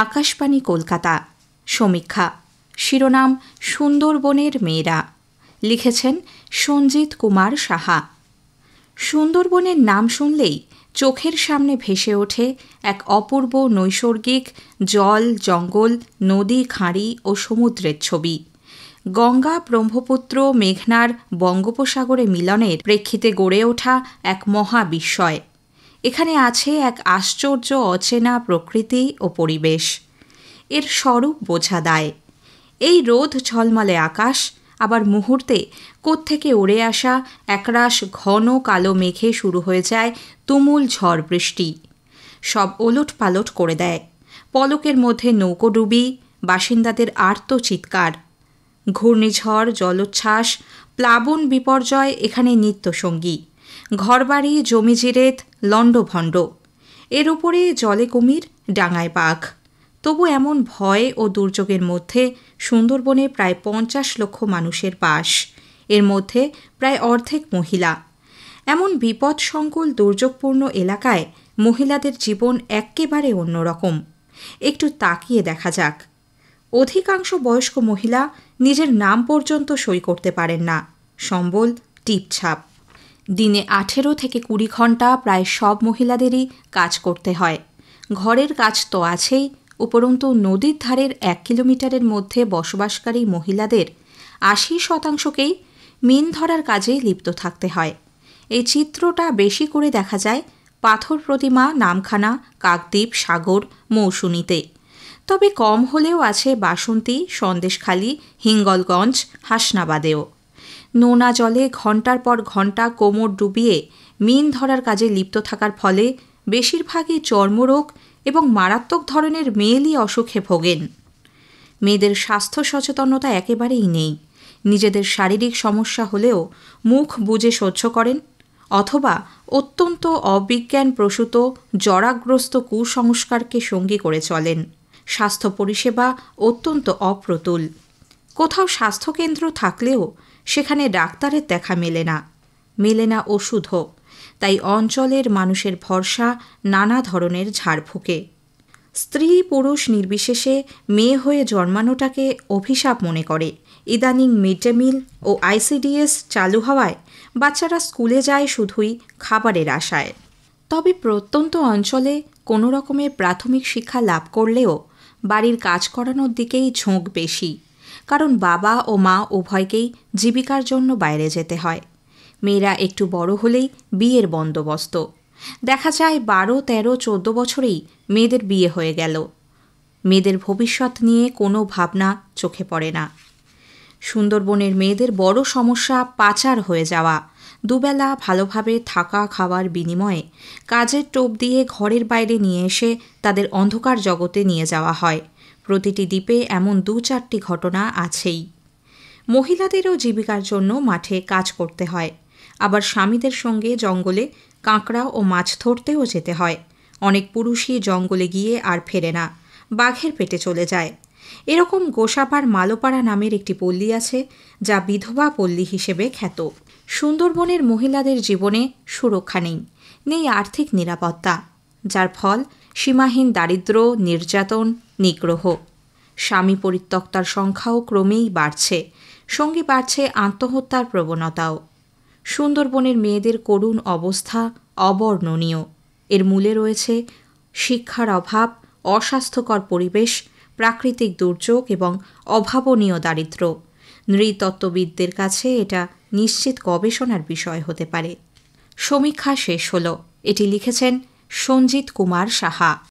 আকাশবাণী কলকাতা। সমীক্ষা। শিরোনাম সুন্দরবনের মেয়েরা। লিখেছেন সঞ্জিত কুমার সাহা। সুন্দরবনের নাম শুনলেই চোখের সামনে ভেসে ওঠে এক অপূর্ব নৈসর্গিক জল, জঙ্গল, নদী, খাঁড়ি ও সমুদ্রের ছবি। গঙ্গা, ব্রহ্মপুত্র, মেঘনার বঙ্গোপসাগরে মিলনের প্রেক্ষিতে গড়ে ওঠা এক মহাবিস্ময়। এখানে আছে এক আশ্চর্য অচেনা প্রকৃতি ও পরিবেশ। এর স্বরূপ বোঝা দায়। এই রোদ ঝলমলে আকাশ আবার মুহূর্তে কোত্থেকে উড়ে আসা একরাশ ঘন কালো মেঘে শুরু হয়ে যায় তুমুল ঝড় বৃষ্টি। সব ওলট পালট করে দেয়। পলকের মধ্যে নৌকোডুবি, বাসিন্দাদের আর্ত চিৎকার। ঘূর্ণিঝড়, জলোচ্ছ্বাস, প্লাবন, বিপর্যয় এখানে নিত্যসঙ্গী। ঘরবাড়ি, জমিজিরেত, লণ্ডভণ্ড। এর উপরে জলে কুমির, ডাঙায় বাঘ। তবু এমন ভয় ও দুর্যোগের মধ্যে সুন্দরবনে প্রায় ৫০ লক্ষ মানুষের বাস। এর মধ্যে প্রায় অর্ধেক মহিলা। এমন বিপদসংকুল দুর্যোগপূর্ণ এলাকায় মহিলাদের জীবন এক্কেবারে অন্যরকম। একটু তাকিয়ে দেখা যাক। অধিকাংশ বয়স্ক মহিলা নিজের নাম পর্যন্ত সই করতে পারেন না। সম্বল টিপছাপ। দিনে ১৮ থেকে ২০ ঘণ্টা প্রায় সব মহিলাদেরই কাজ করতে হয়। ঘরের কাজ তো আছেই, উপরন্তু নদীর ধারের ১ কিলোমিটারের মধ্যে বসবাসকারী মহিলাদের ৮০%কেই মিন ধরার কাজে লিপ্ত থাকতে হয়। এই চিত্রটা বেশি করে দেখা যায় পাথর প্রতিমা, নামখানা, কাকদ্বীপ, সাগর, মৌসুনীতে। তবে কম হলেও আছে বাসন্তী, সন্দেশখালী, হিঙ্গলগঞ্জ, হাসনাবাদেও। নোনা জলে ঘণ্টার পর ঘণ্টা কোমর ডুবিয়ে মিন ধরার কাজে লিপ্ত থাকার ফলে বেশিরভাগই চর্মরোগ এবং মারাত্মক ধরনের মেয়েলি অসুখে ভোগেন। মেয়েদের স্বাস্থ্য সচেতনতা একেবারেই নেই। নিজেদের শারীরিক সমস্যা হলেও মুখ বুজে সহ্য করেন, অথবা অত্যন্ত অবিজ্ঞানপ্রসূত জরাগ্রস্ত কুসংস্কারকে সঙ্গী করে চলেন। স্বাস্থ্য পরিষেবা অত্যন্ত অপ্রতুল। কোথাও স্বাস্থ্যকেন্দ্র থাকলেও সেখানে ডাক্তারের দেখা মেলে না। মেলে না ওষুধও। তাই অঞ্চলের মানুষের ভরসা নানা ধরনের ঝাড়ফুঁকে। স্ত্রী পুরুষ নির্বিশেষে মেয়ে হয়ে জন্মানোটাকে অভিশাপ মনে করে। ইদানিং মিড ডে মিল ও আইসিডিএস চালু হওয়ায় বাচ্চারা স্কুলে যায় শুধুই খাবারের আশায়। তবে প্রত্যন্ত অঞ্চলে কোনো রকমের প্রাথমিক শিক্ষা লাভ করলেও বাড়ির কাজ করানোর দিকেই ঝোঁক বেশি। কারণ বাবা ও মা উভয়কেই জীবিকার জন্য বাইরে যেতে হয়। মেয়েরা একটু বড় হলেই বিয়ের বন্দোবস্ত। দেখা যায় ১২, ১৩, ১৪ বছরেই মেয়েদের বিয়ে হয়ে গেল। মেয়েদের ভবিষ্যৎ নিয়ে কোনো ভাবনা চোখে পড়ে না। সুন্দরবনের মেয়েদের বড় সমস্যা পাচার হয়ে যাওয়া। দুবেলা ভালোভাবে থাকা খাওয়ার বিনিময়ে কাজের টোপ দিয়ে ঘরের বাইরে নিয়ে এসে তাদের অন্ধকার জগতে নিয়ে যাওয়া হয়। প্রতিটি দ্বীপে এমন ২-৪টি ঘটনা আছেই। মহিলাদেরও জীবিকার জন্য মাঠে কাজ করতে হয়। আবার স্বামীদের সঙ্গে জঙ্গলে কাঁকড়া ও মাছ ধরতেও যেতে হয়। অনেক পুরুষই জঙ্গলে গিয়ে আর ফেরে না, বাঘের পেটে চলে যায়। এরকম গোসাবার মালোপাড়া নামের একটি পল্লী আছে, যা বিধবা পল্লী হিসেবে খ্যাত। সুন্দরবনের মহিলাদের জীবনে সুরক্ষা নেই, নেই আর্থিক নিরাপত্তা, যার ফল সীমাহীন দারিদ্র্য, নির্যাতন, নিগ্রহ। স্বামী পরিত্যক্তার সংখ্যাও ক্রমেই বাড়ছে, সঙ্গে বাড়ছে আত্মহত্যার প্রবণতাও। সুন্দরবনের মেয়েদের করুণ অবস্থা অবর্ণনীয়। এর মূলে রয়েছে শিক্ষার অভাব, অস্বাস্থ্যকর পরিবেশ, প্রাকৃতিক দুর্যোগ এবং অভাবনীয় দারিদ্র্য। নৃতত্ত্ববিদদের কাছে এটা নিশ্চিত গবেষণার বিষয় হতে পারে। সমীক্ষা শেষ হল। এটি লিখেছেন সঞ্জিত কুমার সাহা।